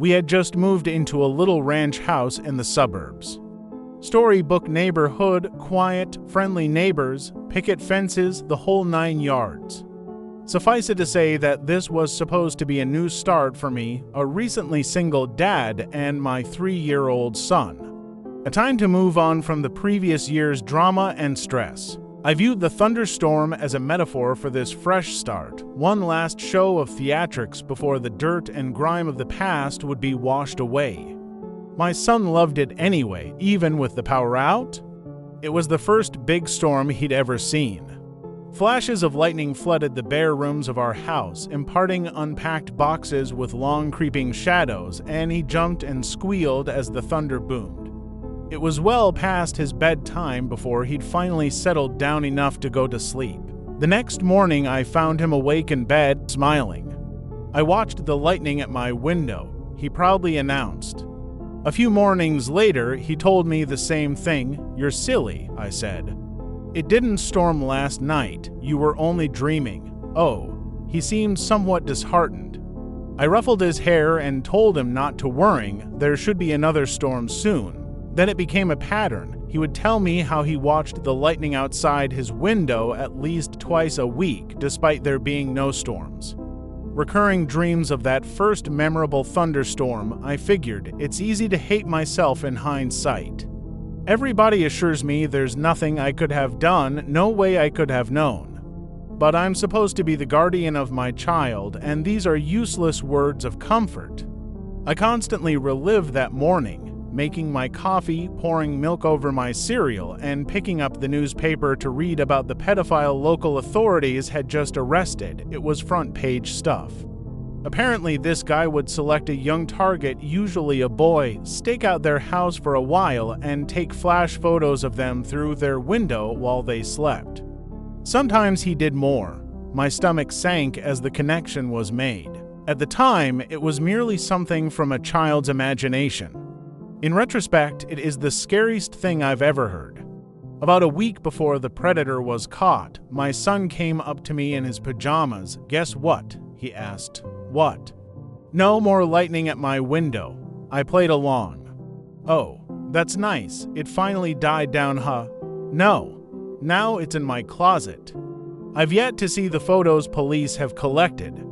We had just moved into a little ranch house in the suburbs. Storybook neighborhood, quiet, friendly neighbors, picket fences, the whole 9 yards. Suffice it to say that this was supposed to be a new start for me, a recently single dad, and my 3-year-old son. A time to move on from the previous year's drama and stress. I viewed the thunderstorm as a metaphor for this fresh start, one last show of theatrics before the dirt and grime of the past would be washed away. My son loved it anyway, even with the power out. It was the first big storm he'd ever seen. Flashes of lightning flooded the bare rooms of our house, imparting unpacked boxes with long creeping shadows, and he jumped and squealed as the thunder boomed. It was well past his bedtime before he'd finally settled down enough to go to sleep. The next morning, I found him awake in bed, smiling. I watched the lightning at my window, he proudly announced. A few mornings later, he told me the same thing. "You're silly," I said. "It didn't storm last night. You were only dreaming." Oh, he seemed somewhat disheartened. I ruffled his hair and told him not to worry, there should be another storm soon. Then it became a pattern. He would tell me how he watched the lightning outside his window at least twice a week, despite there being no storms. Recurring dreams of that first memorable thunderstorm, I figured it's easy to hate myself in hindsight. Everybody assures me there's nothing I could have done, no way I could have known. But I'm supposed to be the guardian of my child, and these are useless words of comfort. I constantly relive that morning, making my coffee, pouring milk over my cereal, and picking up the newspaper to read about the pedophile local authorities had just arrested. It was front-page stuff. Apparently, this guy would select a young target, usually a boy, stake out their house for a while, and take flash photos of them through their window while they slept. Sometimes he did more. My stomach sank as the connection was made. At the time, it was merely something from a child's imagination. In retrospect, it is the scariest thing I've ever heard. About a week before the predator was caught, my son came up to me in his pajamas. "Guess what?" he asked. "What?" "No more lightning at my window." I played along. "Oh, that's nice. It finally died down, huh?" "No. Now it's in my closet." I've yet to see the photos police have collected.